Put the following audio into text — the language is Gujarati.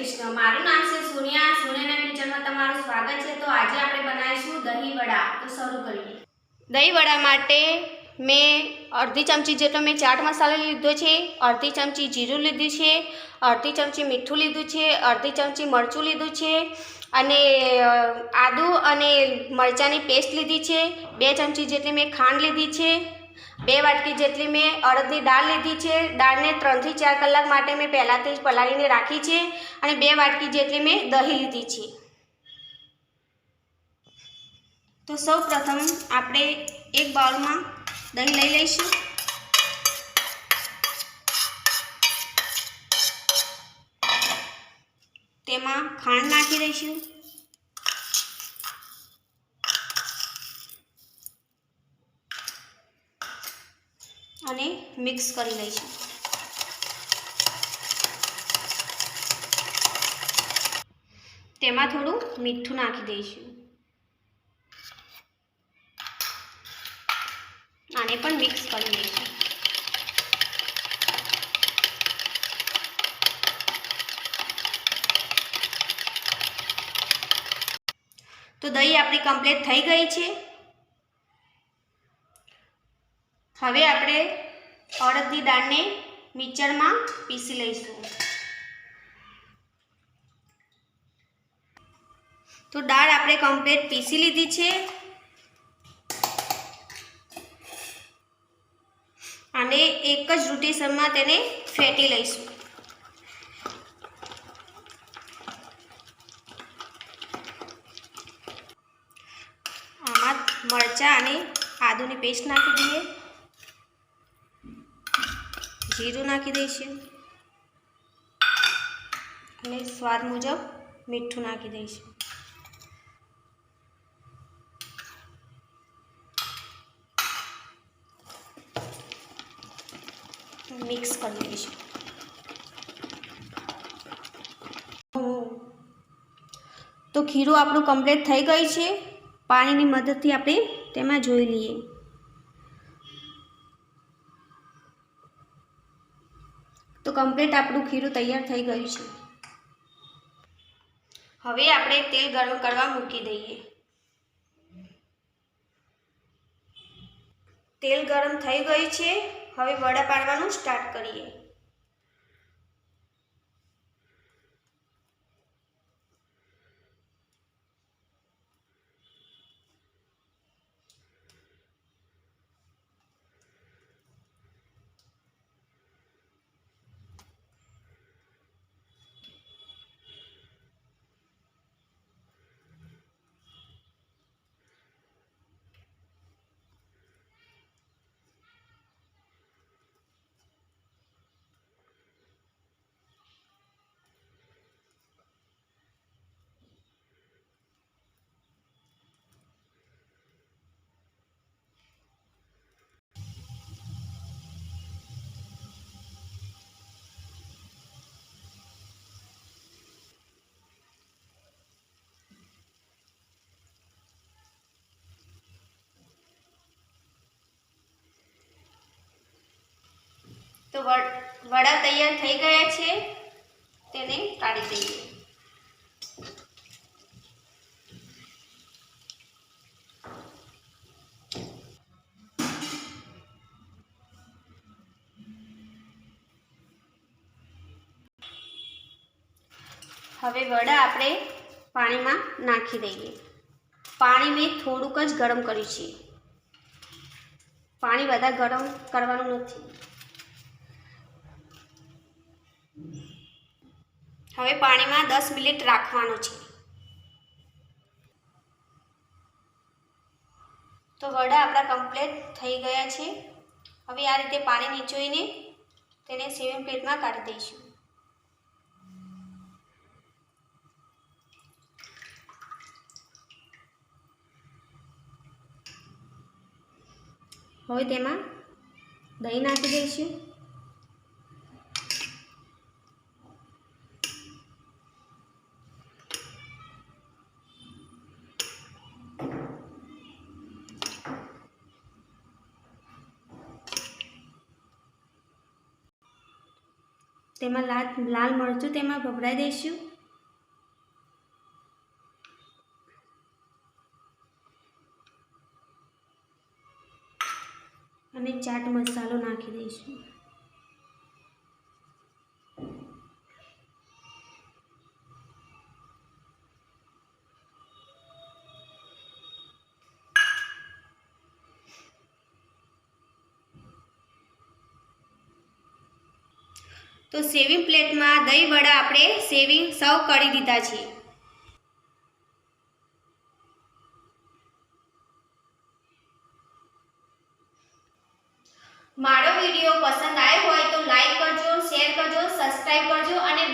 કૃષ્ણ। મારું નામ છે સોનિયા। સોનિયાના કિચનમાં તમારું સ્વાગત છે। તો આજે આપણે બનાવીશું દહીં વડા। તો શરૂ કરીએ। દહીં વડા માટે મેં અડધી ચમચી જેટલો મેં ચાટ મસાલો લીધો છે, અડધી ચમચી જીરું લીધું છે, અડધી ચમચી મીઠું લીધું છે, અડધી ચમચી મરચું લીધું છે અને આદુ અને મરચાંની પેસ્ટ લીધી છે, 2 ચમચી જેટલી મેં ખાંડ લીધી છે, 2 વાટકી જેટલી મેં અડદની દાળ લીધી છે। દાળને 3 થી 4 કલાક માટે મેં પહેલાંથી જ પલાળીને રાખી છે અને 2 વાટકી જેટલી મેં દહીં લીધી છે। તો સૌપ્રથમ આપણે એક બાઉલમાં દહીં લઈ લઈશું। તેમાં ખાંડ નાખી દઈશું અને મિક્સ કરી લઈશું। તેમાં થોડું મીઠું નાખી દઈશું। આને પણ મિક્સ કરી લઈશું। તો દહીં આપણી કમ્પ્લીટ થઈ ગઈ છે। હવે આપણે અડદની દાળને મિક્સરમાં પીસી લઈશું। તો દાળ આપણે કમ્પ્લીટ પીસી લીધી છે અને એક જ રોટેશનમાં તેને ફેટી લઈશું। આમાં મરચાં અને આદુની પેસ્ટ નાખી દઈએ, જીરું નાખી દઈશું અને સ્વાદ મુજબ મીઠું નાખી દઈશું। મિક્સ કરી દઈશું। તો ખીરું આપણું કમ્પ્લીટ થઈ ગઈ છે। પાણીની મદદથી આપણે તેમાં જોઈ લઈએ। તો કમ્પ્લીટ આપણું ખીરું તૈયાર થઈ ગયું છે। હવે આપણે તેલ ગરમ કરવા મૂકી દઈએ। તેલ ગરમ થઈ ગયું છે। હવે વડા પાડવાનું સ્ટાર્ટ કરીએ। તો વડા તૈયાર થઈ ગયા છે। તેને કાઢી દઈએ। હવે વડા આપણે પાણીમાં નાખી દઈએ। પાણી મેં થોડુંક જ ગરમ કર્યું છે, પાણી વધારે ગરમ કરવાનું નથી। હવે પાણીમાં 10 મિનિટ રાખવાનું છે। તો વડા આપણા કમ્પ્લીટ થઈ ગયા છે। હવે આ રીતે પાણી નીચોઈને તેને સેવિંગ પ્લેટમાં કાઢી દઈશું। હવે તેમાં દહીં નાખી દઈશું। તેમાં લાલ મરચું તેમાં ભભરાઈ દઈશું। અને ચાટ મસાલો નાખી દઈશું. તો સેવિંગ પ્લેટમાં દહીં વડા આપણે સર્વ કરી દીધા છે. મારો વિડીયો પસંદ આવ્યો હોય તો લાઈક કરજો, શેર કરજો, સબસ્ક્રાઈબ કરજો અને